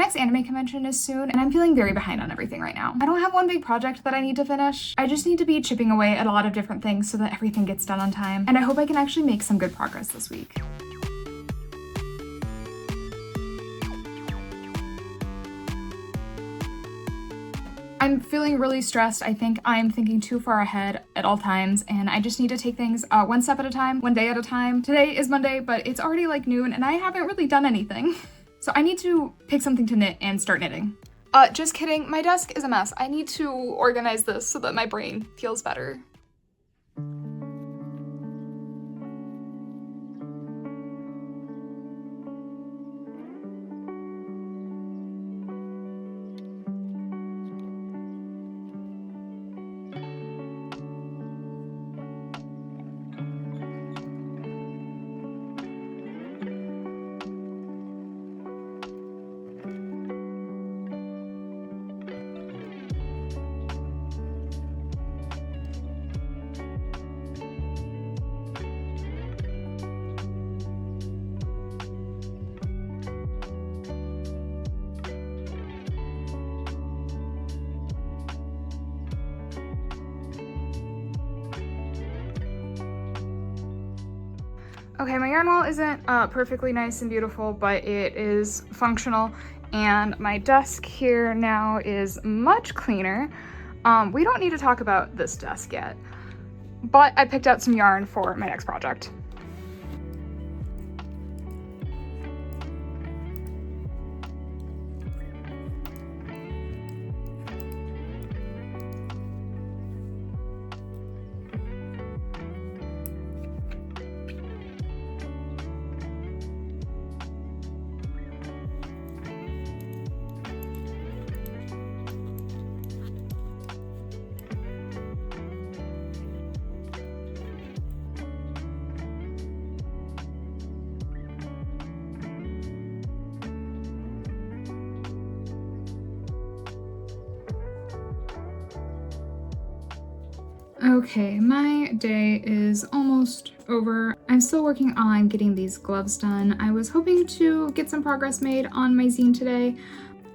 next anime convention is soon, and I'm feeling very behind on everything right now. I don't have one big project that I need to finish. I just need to be chipping away at a lot of different things so that everything gets done on time, and I hope I can actually make some good progress this week. I'm feeling really stressed. I think I'm thinking too far ahead at all times, and I just need to take things one step at a time, one day at a time. Today is Monday, but it's already like noon, and I haven't really done anything. So I need to pick something to knit and start knitting. Just kidding. My desk is a mess. I need to organize this so that my brain feels better. Okay, my yarn wall isn't perfectly nice and beautiful, but it is functional, and my desk here now is much cleaner. We don't need to talk about this desk yet, but I picked out some yarn for my next project. Okay, my day is almost over. I'm still working on getting these gloves done. I was hoping to get some progress made on my zine today.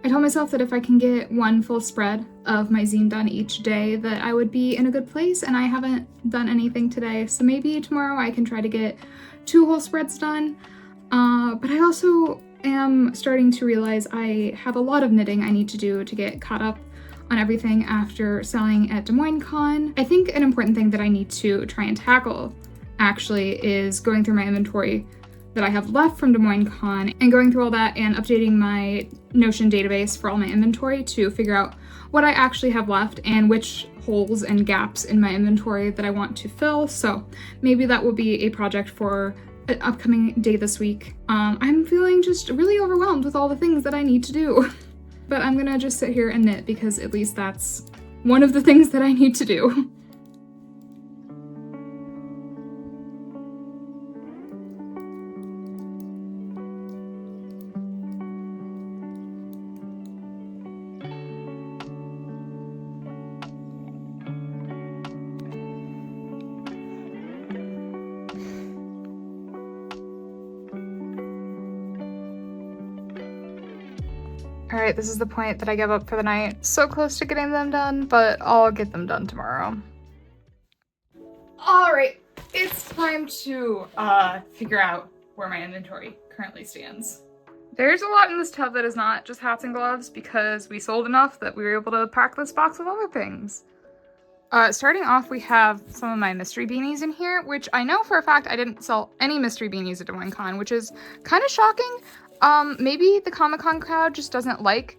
I told myself that if I can get one full spread of my zine done each day, that I would be in a good place, and I haven't done anything today. So maybe tomorrow I can try to get 2 whole spreads done. But I also am starting to realize I have a lot of knitting I need to do to get caught up on everything after selling at Des Moines Con. I think an important thing that I need to try and tackle actually is going through my inventory that I have left from Des Moines Con and going through all that and updating my Notion database for all my inventory to figure out what I actually have left and which holes and gaps in my inventory that I want to fill. So maybe that will be a project for an upcoming day this week. I'm feeling just really overwhelmed with all the things that I need to do. But I'm gonna just sit here and knit because at least that's one of the things that I need to do. All right, this is the point that I give up for the night. So close to getting them done, but I'll get them done tomorrow. All right, it's time to figure out where my inventory currently stands. There's a lot in this tub that is not just hats and gloves because we sold enough that we were able to pack this box with other things. Starting off, we have some of my mystery beanies in here, which I know for a fact I didn't sell any mystery beanies at Des Moines Con, which is kind of shocking. Maybe the Comic-Con crowd just doesn't like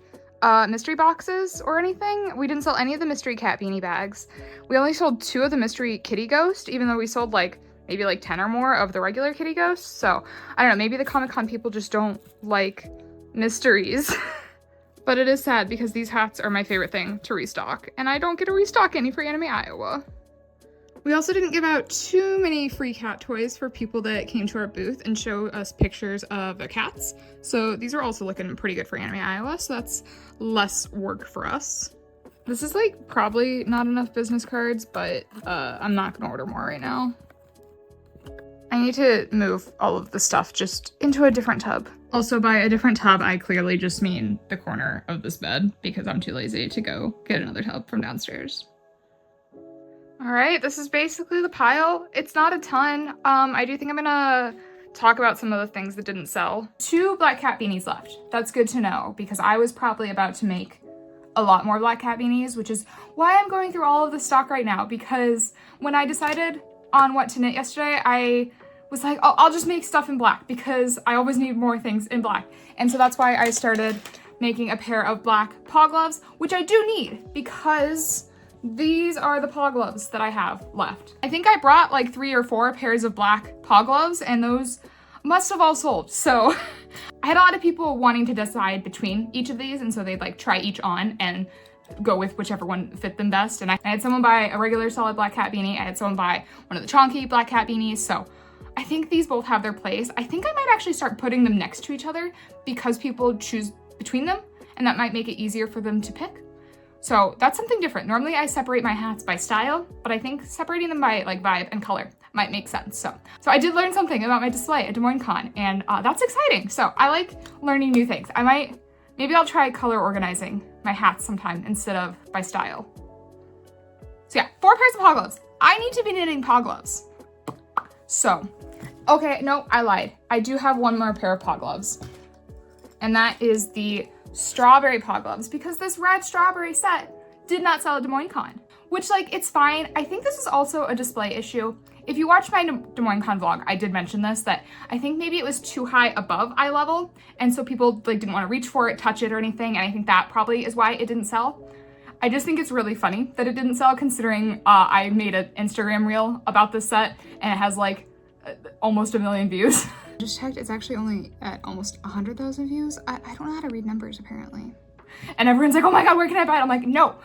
mystery boxes or anything. We didn't sell any of the mystery cat beanie bags. We only sold 2 of the mystery kitty ghost, even though we sold maybe 10 or more of the regular kitty ghosts. So I don't know, maybe the Comic-Con people just don't like mysteries. But it is sad because these hats are my favorite thing to restock, and I don't get to restock any for Anime Iowa. We also didn't give out too many free cat toys for people that came to our booth and show us pictures of their cats. So these are also looking pretty good for Anime Iowa, so that's less work for us. This is probably not enough business cards, but I'm not gonna order more right now. I need to move all of the stuff just into a different tub. Also, by a different tub, I clearly just mean the corner of this bed because I'm too lazy to go get another tub from downstairs. All right, this is basically the pile. It's not a ton. I do think I'm gonna talk about some of the things that didn't sell. 2 black cat beanies left. That's good to know because I was probably about to make a lot more black cat beanies, which is why I'm going through all of the stock right now, because when I decided on what to knit yesterday, I was like, oh, I'll just make stuff in black because I always need more things in black. And so that's why I started making a pair of black paw gloves, which I do need because these are the paw gloves that I have left. I think I brought like 3 or 4 pairs of black paw gloves and those must have all sold. So I had a lot of people wanting to decide between each of these, and so they'd like try each on and go with whichever one fit them best. And I had someone buy a regular solid black cat beanie. I had someone buy one of the Chonky black cat beanies. So I think these both have their place. I think I might actually start putting them next to each other because people choose between them, and that might make it easier for them to pick. So that's something different. Normally I separate my hats by style, but I think separating them by like vibe and color might make sense. So I did learn something about my display at Des Moines Con, and that's exciting. So I like learning new things. Maybe I'll try color organizing my hats sometime instead of by style. So yeah, 4 pairs of paw gloves. I need to be knitting paw gloves. So, okay, no, I lied. I do have one more pair of paw gloves, and that is the strawberry paw gloves, because this red strawberry set did not sell at Des Moines Con, which like, it's fine. I think this is also a display issue. If you watch my Des Moines Con vlog, I did mention this, that I think maybe it was too high above eye level, and so people like didn't want to reach for it, touch it or anything, and I think that probably is why it didn't sell. I just think it's really funny that it didn't sell, considering I made an Instagram reel about this set and it has like almost 1 million views. Just checked, it's actually only at almost 100,000 views. I don't know how to read numbers apparently. And everyone's like, oh my God, where can I buy it? I'm like, no,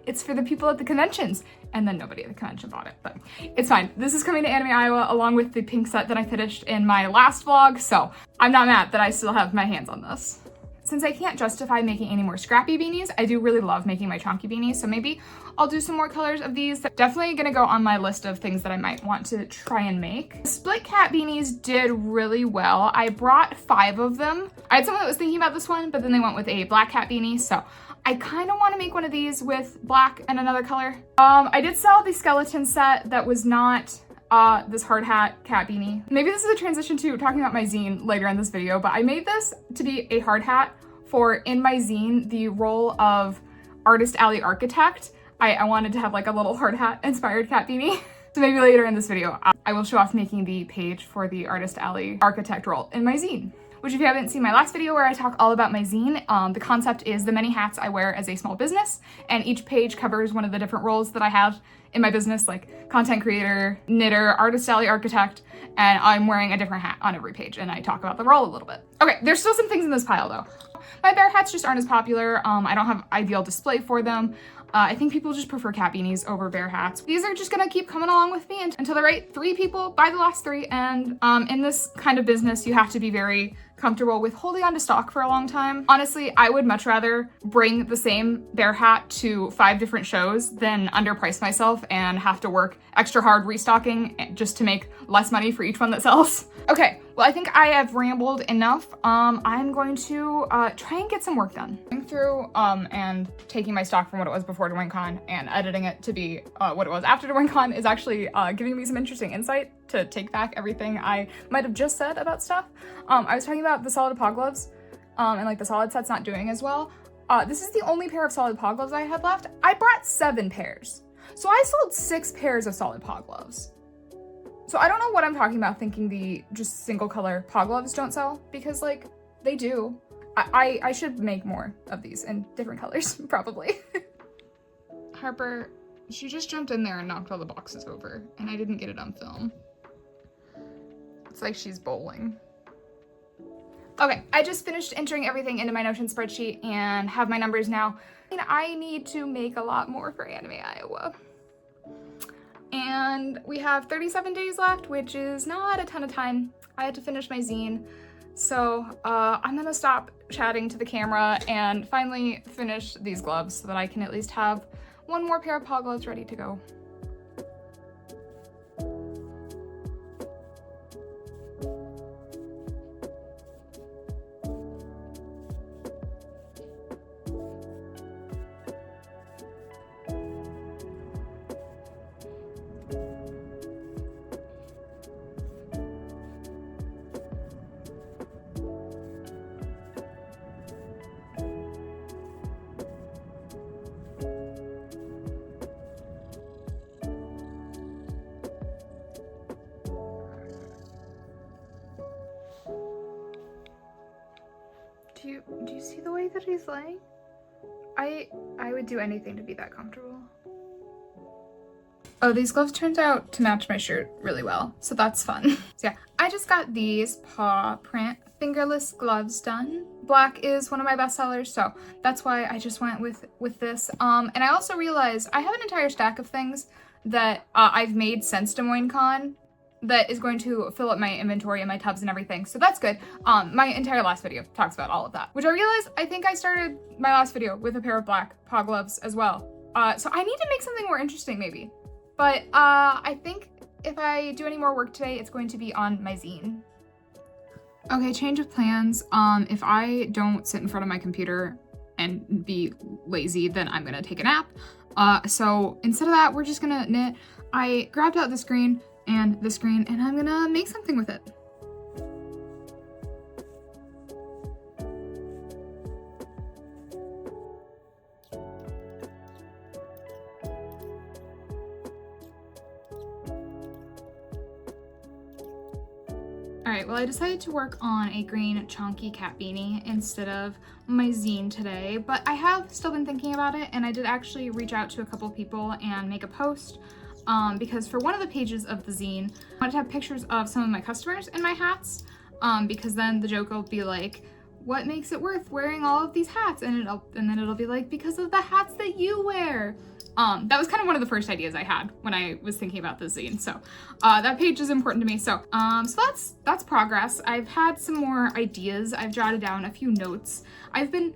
it's for the people at the conventions. And then nobody at the convention bought it, but it's fine. This is coming to Anime Iowa along with the pink set that I finished in my last vlog, so I'm not mad that I still have my hands on this. Since I can't justify making any more scrappy beanies, I do really love making my Chonky beanies, so maybe I'll do some more colors of these. Definitely gonna go on my list of things that I might want to try and make. Split cat beanies did really well. I brought 5 of them. I had someone that was thinking about this one, but then they went with a black cat beanie, so I kind of want to make one of these with black and another color. I did sell the skeleton set that was not this hard hat cat beanie. Maybe this is a transition to talking about my zine later in this video, but I made this to be a hard hat for, in my zine, the role of Artist Alley Architect. I wanted to have like a little hard hat inspired cat beanie. So maybe later in this video, I will show off making the page for the Artist Alley Architect role in my zine. Which, if you haven't seen my last video where I talk all about my zine, the concept is the many hats I wear as a small business, and each page covers one of the different roles that I have in my business, like content creator, knitter, artist alley architect, and I'm wearing a different hat on every page, and I talk about the role a little bit. Okay, there's still some things in this pile though. My bear hats just aren't as popular. I don't have ideal display for them. I think people just prefer cat beanies over bear hats. These are just gonna keep coming along with me until the right 3 people buy the last 3. And in this kind of business, you have to be very comfortable with holding on to stock for a long time. Honestly, I would much rather bring the same bear hat to 5 different shows than underprice myself and have to work extra hard restocking just to make less money for each one that sells. Okay, well, I think I have rambled enough. I'm going to try and get some work done. Going through and taking my stock from what it was before Des Moines Con and editing it to be what it was after Des Moines Con is actually giving me some interesting insight to take back everything I might have just said about stuff. I was talking about the solid paw gloves and like the solid set's not doing as well. This is the only pair of solid paw gloves I had left. I brought 7 pairs. So I sold 6 pairs of solid paw gloves. So I don't know what I'm talking about thinking the just single color paw gloves don't sell, because like they do. I should make more of these in different colors, probably. Harper, she just jumped in there and knocked all the boxes over, and I didn't get it on film. It's like she's bowling. Okay, I just finished entering everything into my Notion spreadsheet and have my numbers now. And I need to make a lot more for Anime Iowa. And we have 37 days left, which is not a ton of time. I had to finish my zine. So I'm gonna stop chatting to the camera and finally finish these gloves so that I can at least have 1 more pair of paw gloves ready to go. the way that he's laying? I would do anything to be that comfortable. Oh, these gloves turned out to match my shirt really well, so that's fun. So yeah, I just got these paw print fingerless gloves done. Black is one of my best sellers, so that's why I just went with this. And I also realized I have an entire stack of things that I've made since Des Moines Con that is going to fill up my inventory and my tubs and everything, so that's good. My entire last video talks about all of that, which I realized I think I started my last video with a pair of black paw gloves as well. So I need to make something more interesting maybe. But I think if I do any more work today, it's going to be on my zine. Okay, change of plans. If I don't sit in front of my computer and be lazy, then I'm gonna take a nap. So instead of that, we're just gonna knit. I grabbed out the screen and the screen, and I'm gonna make something with it. All right, well, I decided to work on a green Chonky cat beanie instead of my zine today, but I have still been thinking about it, and I did actually reach out to a couple people and make a post because for one of the pages of the zine, I wanted to have pictures of some of my customers in my hats because then the joke will be like, what makes it worth wearing all of these hats? And then it'll be like, because of the hats that you wear. That was kind of one of the first ideas I had when I was thinking about this zine. So that page is important to me. So that's progress. I've had some more ideas. I've jotted down a few notes. I've been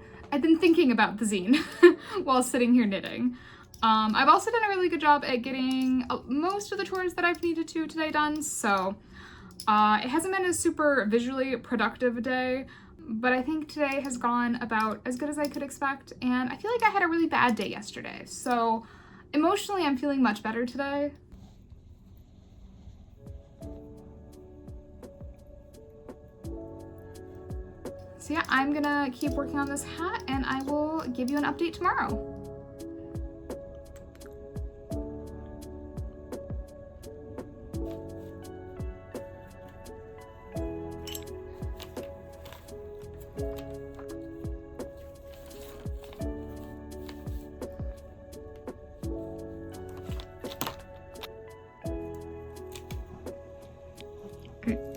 thinking about the zine while sitting here knitting. I've also done a really good job at getting most of the chores that I've needed to today done. So it hasn't been a super visually productive day, but I think today has gone about as good as I could expect, and I feel like I had a really bad day yesterday, so emotionally I'm feeling much better today. So yeah, I'm gonna keep working on this hat, and I will give you an update tomorrow.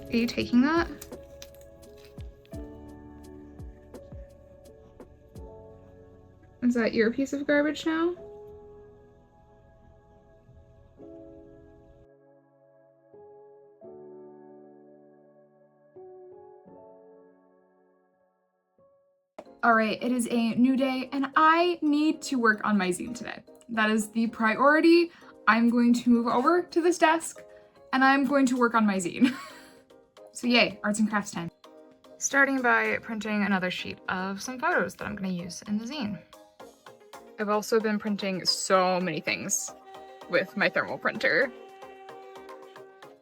Are you taking that? Is that your piece of garbage now? All right, it is a new day and I need to work on my zine today. That is the priority. I'm going to move over to this desk and I'm going to work on my zine. So yay, arts and crafts time. Starting by printing another sheet of some photos that I'm gonna use in the zine. I've also been printing so many things with my thermal printer.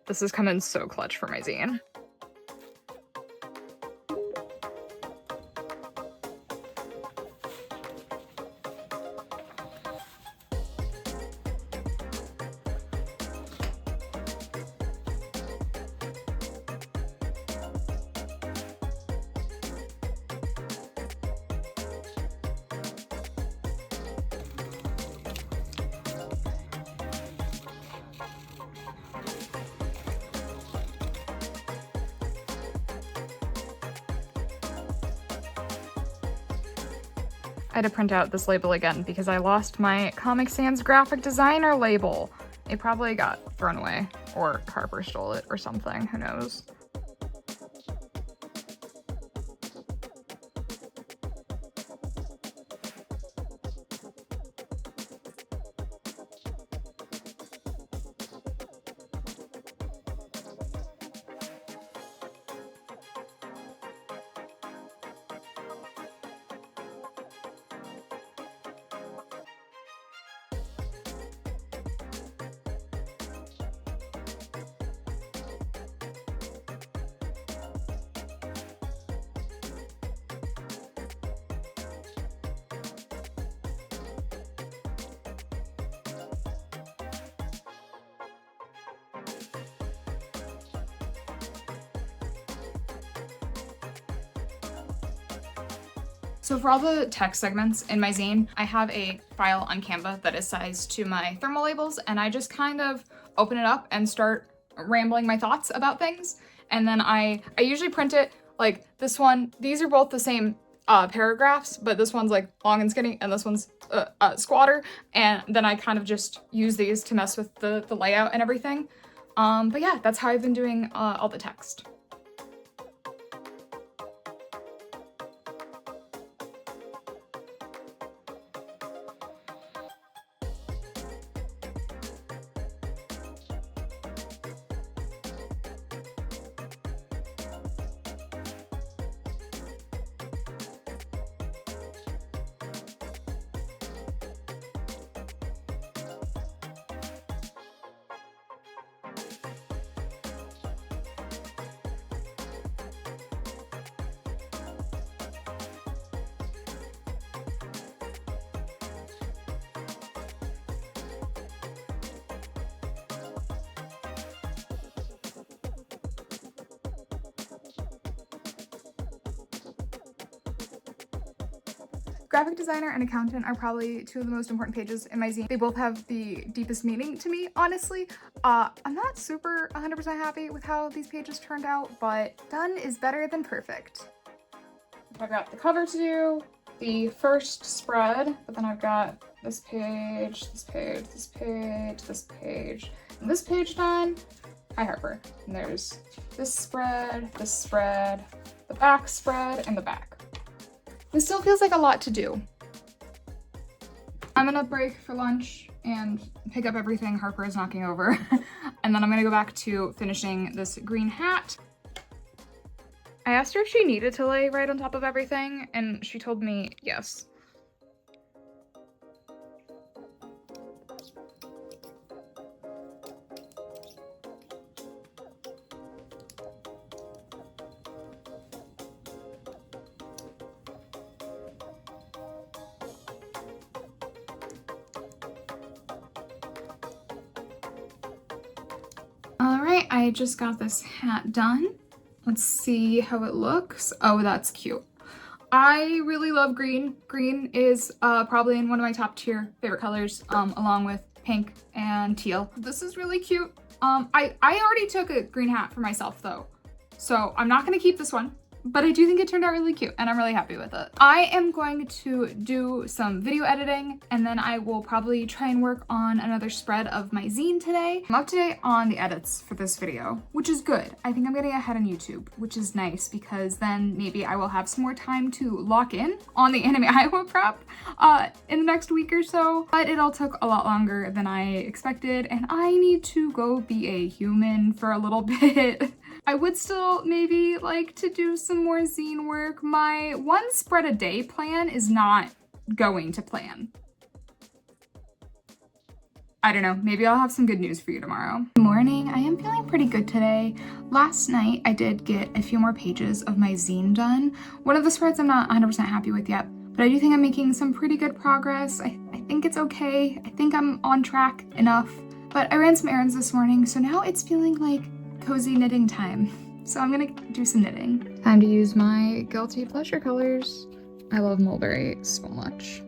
This has come in so clutch for my zine. I had to print out this label again because I lost my Comic Sans graphic designer label. It probably got thrown away or Harper stole it or something, who knows. So for all the text segments in my zine, I have a file on Canva that is sized to my thermal labels, and I just kind of open it up and start rambling my thoughts about things. And then I usually print it like this one. These are both the same paragraphs, but this one's like long and skinny and this one's squatter. And then I kind of just use these to mess with the layout and everything. But yeah, that's how I've been doing all the text. Graphic designer and accountant are probably two of the most important pages in my zine. They both have the deepest meaning to me, honestly. I'm not super 100% happy with how these pages turned out, but done is better than perfect. I've got the cover to do, the first spread, but then I've got this page, this page, this page, this page, and this page done. Hi, Harper. And there's this spread, the back spread, and the back. This still feels like a lot to do. I'm gonna break for lunch and pick up everything Harper is knocking over. And then I'm gonna go back to finishing this green hat. I asked her if she needed to lay right on top of everything, and she told me yes. Alright, I just got this hat done. Let's see how it looks. Oh, that's cute. I really love green. Green is probably in one of my top tier favorite colors, along with pink and teal. This is really cute. I already took a green hat for myself though, so I'm not gonna keep this one. But I do think it turned out really cute and I'm really happy with it. I am going to do some video editing and then I will probably try and work on another spread of my zine today. I'm up to date on the edits for this video, which is good. I think I'm getting ahead on YouTube, which is nice because then maybe I will have some more time to lock in on the Anime Iowa prep in the next week or so. But it all took a lot longer than I expected and I need to go be a human for a little bit. I would still maybe like to do some more zine work. My one spread a day plan is not going to plan. I don't know, maybe I'll have some good news for you tomorrow. Good morning, I am feeling pretty good today. Last night I did get a few more pages of my zine done. One of the spreads I'm not 100% happy with yet, but I do think I'm making some pretty good progress. I think it's okay. I think I'm on track enough. But I ran some errands this morning, so now it's feeling like cozy knitting time. So I'm gonna do some knitting. Time to use my guilty pleasure colors. I love mulberry so much.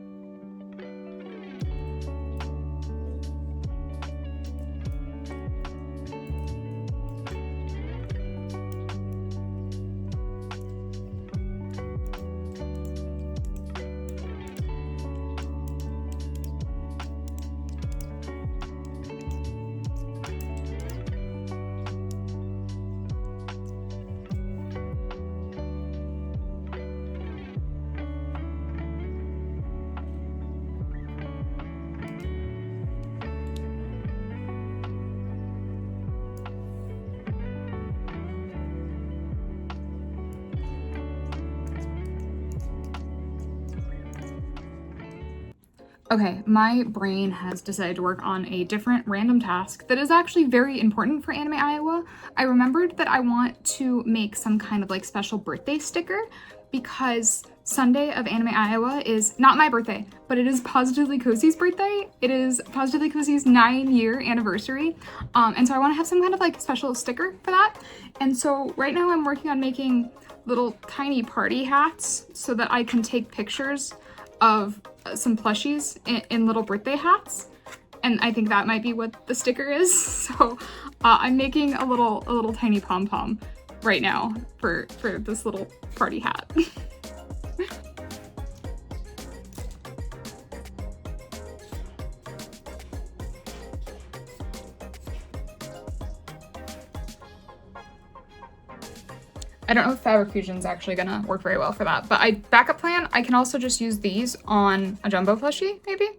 Okay, my brain has decided to work on a different random task that is actually very important for Anime Iowa. I remembered that I want to make some kind of like special birthday sticker because Sunday of Anime Iowa is not my birthday, but it is Positively Cozy's birthday. It is Positively Cozy's 9-year anniversary. And so I want to have some kind of like special sticker for that. And so right now I'm working on making little tiny party hats so that I can take pictures of some plushies in little birthday hats. And I think that might be what the sticker is. So I'm making a little tiny pom-pom right now for this little party hat. I don't know if fabric fusion is actually gonna work very well for that, but backup plan, I can also just use these on a jumbo plushie, maybe?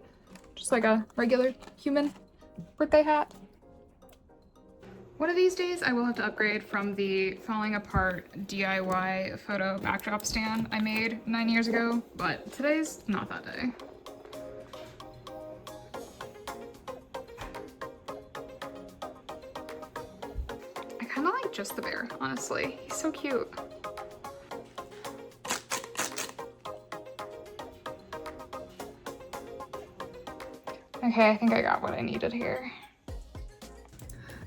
Just like a regular human birthday hat. One of these days, I will have to upgrade from the falling apart DIY photo backdrop stand I made 9 years ago, but today's not that day. I kind of like just the bear, honestly. He's so cute. Okay, I think I got what I needed here.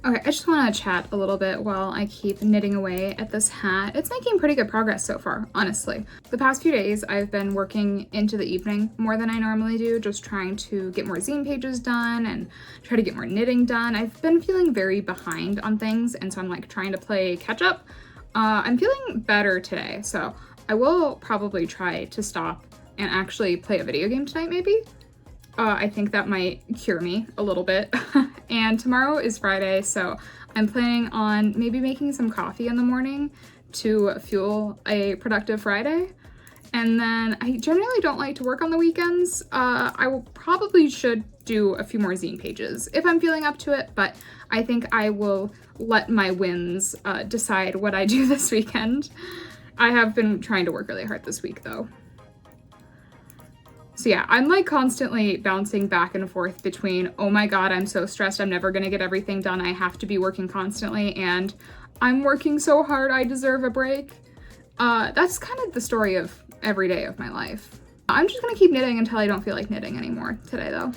Okay, I just want to chat a little bit while I keep knitting away at this hat. It's making pretty good progress so far, honestly. The past few days, I've been working into the evening more than I normally do, just trying to get more zine pages done and try to get more knitting done. I've been feeling very behind on things, and so I'm like trying to play catch up. I'm feeling better today, so I will probably try to stop and actually play a video game tonight, maybe. I think that might cure me a little bit. And tomorrow is Friday, so I'm planning on maybe making some coffee in the morning to fuel a productive Friday. And then I generally don't like to work on the weekends. I will probably should do a few more zine pages if I'm feeling up to it, but I think I will let my wins decide what I do this weekend. I have been trying to work really hard this week though. So yeah, I'm like constantly bouncing back and forth between, oh my god, I'm so stressed, I'm never gonna get everything done, I have to be working constantly, and I'm working so hard, I deserve a break. That's kind of the story of every day of my life. I'm just gonna keep knitting until I don't feel like knitting anymore today though.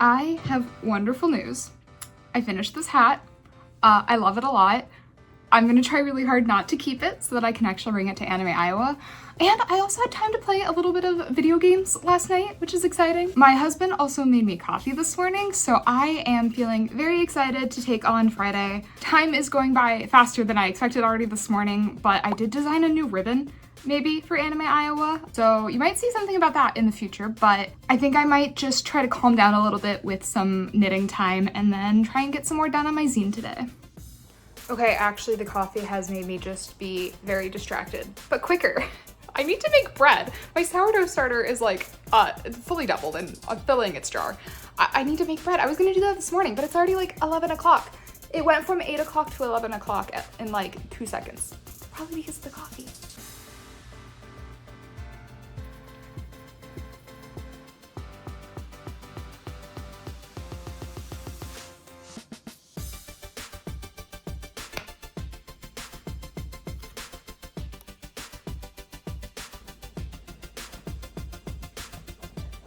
I have wonderful news. I finished this hat. I love it a lot. I'm gonna try really hard not to keep it so that I can actually bring it to Anime Iowa. And I also had time to play a little bit of video games last night, which is exciting. My husband also made me coffee this morning, so I am feeling very excited to take on Friday. Time is going by faster than I expected already this morning, but I did design a new ribbon maybe for Anime Iowa. So you might see something about that in the future, but I think I might just try to calm down a little bit with some knitting time and then try and get some more done on my zine today. Okay, actually the coffee has made me just be very distracted, but quicker. I need to make bread. My sourdough starter is like fully doubled and filling its jar. I need to make bread. I was gonna do that this morning, but it's already like 11 o'clock. It went from 8 o'clock to 11 o'clock in like 2 seconds. Probably because of the coffee.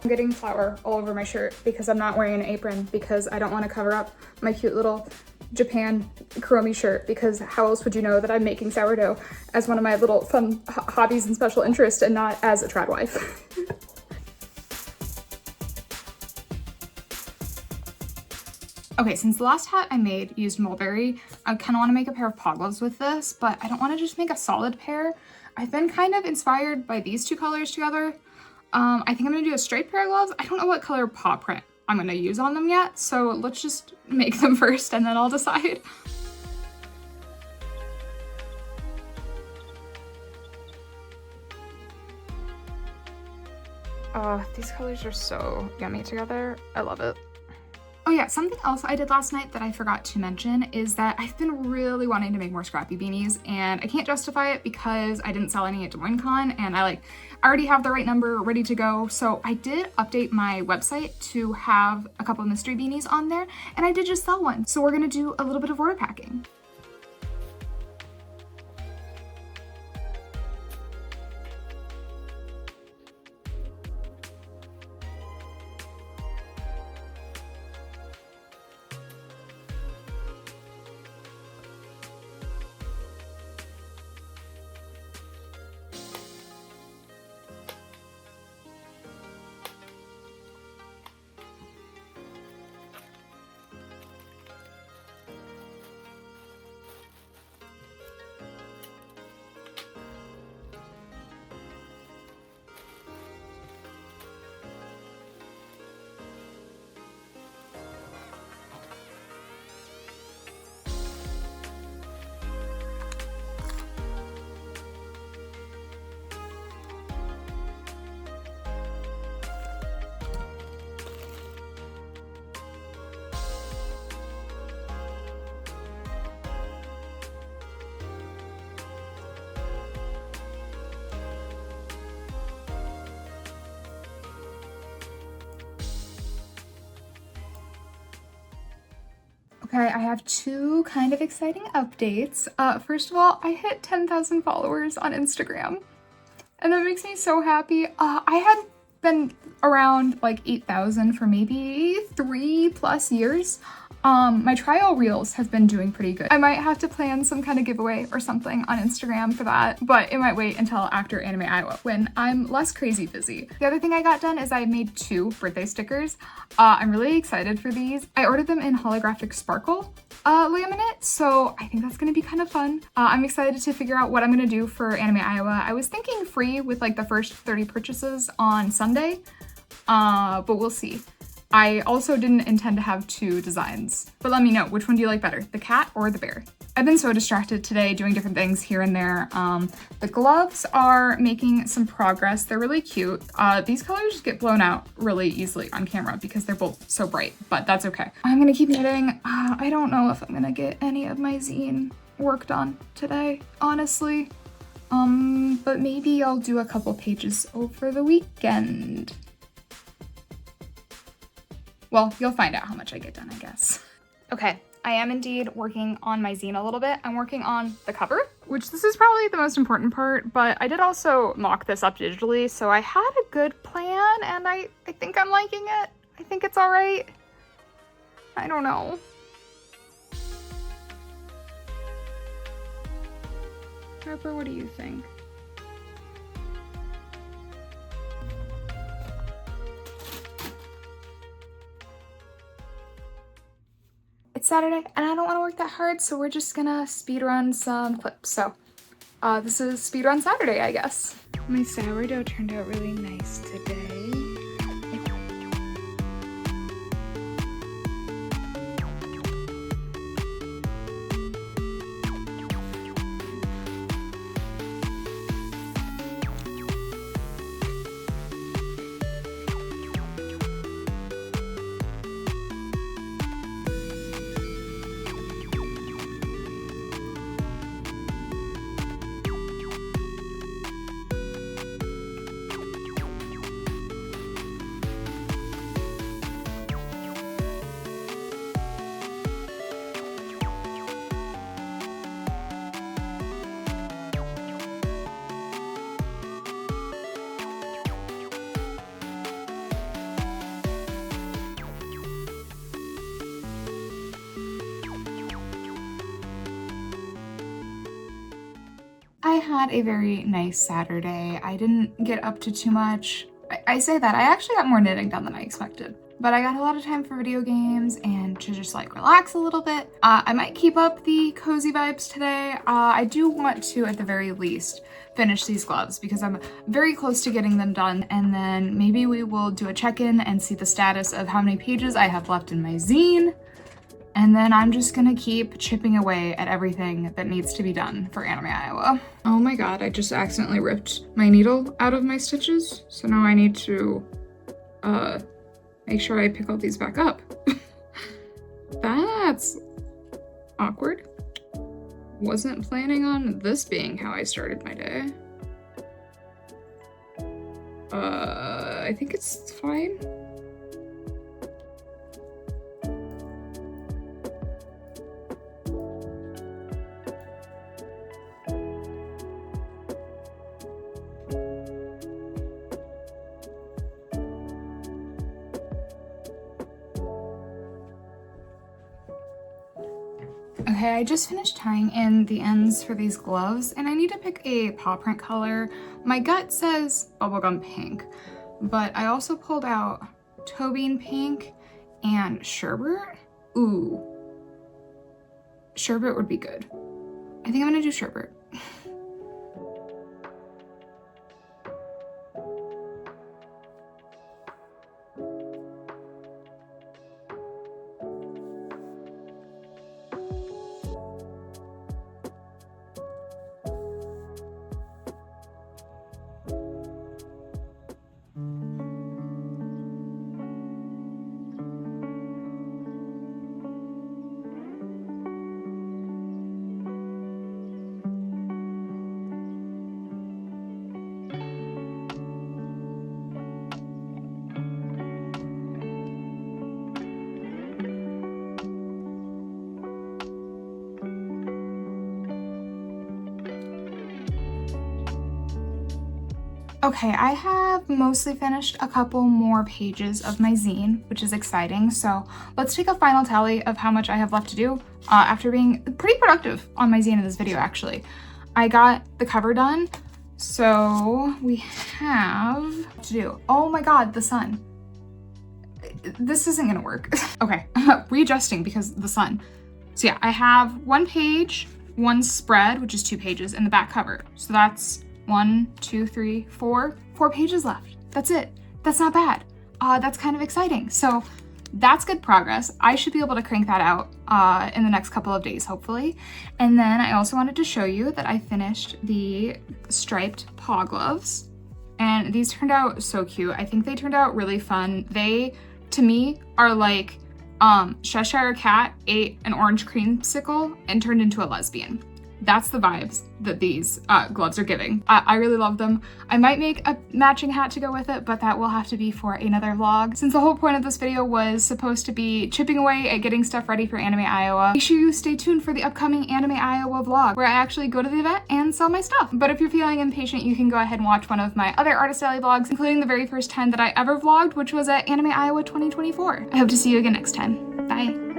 I'm getting flour all over my shirt because I'm not wearing an apron because I don't want to cover up my cute little Japan Kuromi shirt, because how else would you know that I'm making sourdough as one of my little fun hobbies and special interests and not as a trad wife. Okay, since the last hat I made used mulberry, I kind of want to make a pair of paw gloves with this, but I don't want to just make a solid pair. I've been kind of inspired by these two colors together. I think I'm gonna do a straight pair of gloves. I don't know what color paw print I'm gonna use on them yet, so let's just make them first and then I'll decide. These colors are so yummy together. I love it. Oh yeah, something else I did last night that I forgot to mention is that I've been really wanting to make more scrappy beanies, and I can't justify it because I didn't sell any at Des Moines Con, and I already have the right number ready to go. So I did update my website to have a couple of mystery beanies on there, and I did just sell one. So we're gonna do a little bit of order packing. Okay, I have two kind of exciting updates. First of all, I hit 10,000 followers on Instagram, and that makes me so happy. I had been around like 8,000 for maybe 3+ years. My trial reels have been doing pretty good. I might have to plan some kind of giveaway or something on Instagram for that, but it might wait until after Anime Iowa when I'm less crazy busy. The other thing I got done is I made 2 birthday stickers. I'm really excited for these. I ordered them in holographic sparkle laminate, so I think that's gonna be kind of fun. I'm excited to figure out what I'm gonna do for Anime Iowa. I was thinking free with like the first 30 purchases on Sunday, but we'll see. I also didn't intend to have 2 designs, but let me know, which one do you like better, the cat or the bear? I've been so distracted today doing different things here and there. The gloves are making some progress. They're really cute. These colors get blown out really easily on camera because they're both so bright, but that's okay. I'm gonna keep knitting. I don't know if I'm gonna get any of my zine work done today, honestly. But maybe I'll do a couple pages over the weekend. Well, you'll find out how much I get done, I guess. Okay, I am indeed working on my zine a little bit. I'm working on the cover, which this is probably the most important part, but I did also mock this up digitally, so I had a good plan, and I think I'm liking it. I think it's all right. I don't know. Harper, what do you think? It's Saturday and I don't want to work that hard, so we're just gonna speed run some clips. So this is speed run Saturday, I guess. My sourdough turned out really nice today. I had a very nice Saturday. I didn't get up to too much. I say that, I actually got more knitting done than I expected. But I got a lot of time for video games and to just like relax a little bit. I might keep up the cozy vibes today. I do want to, at the very least, finish these gloves because I'm very close to getting them done, and then maybe we will do a check-in and see the status of how many pages I have left in my zine. And then I'm just gonna keep chipping away at everything that needs to be done for Anime Iowa. Oh my god, I just accidentally ripped my needle out of my stitches. So now I need to make sure I pick all these back up. That's awkward. Wasn't planning on this being how I started my day. I think it's fine. Okay, I just finished tying in the ends for these gloves and I need to pick a paw print color. My gut says bubblegum pink, but I also pulled out toe bean pink and sherbet. Ooh, sherbet would be good. I think I'm gonna do sherbet. Okay, I have mostly finished a couple more pages of my zine, which is exciting. So let's take a final tally of how much I have left to do after being pretty productive on my zine in this video, actually. I got the cover done, so we have to do, oh my God, the sun. This isn't gonna work. Okay, readjusting because the sun. So yeah, I have one page, one spread, which is 2 pages, and the back cover. So that's 1, 2, 3, 4 pages left. That's it. That's not bad. That's kind of exciting. So that's good progress. I should be able to crank that out in the next couple of days, hopefully. And then I also wanted to show you that I finished the striped paw gloves, and these turned out so cute. I think they turned out really fun. They, to me, are like Cheshire Cat ate an orange creamsicle and turned into a lesbian. That's the vibes that these gloves are giving. I really love them. I might make a matching hat to go with it, but that will have to be for another vlog. Since the whole point of this video was supposed to be chipping away at getting stuff ready for Anime Iowa, make sure you stay tuned for the upcoming Anime Iowa vlog, where I actually go to the event and sell my stuff. But if you're feeling impatient, you can go ahead and watch one of my other Artist Alley vlogs, including the very first time that I ever vlogged, which was at Anime Iowa 2024. I hope to see you again next time. Bye.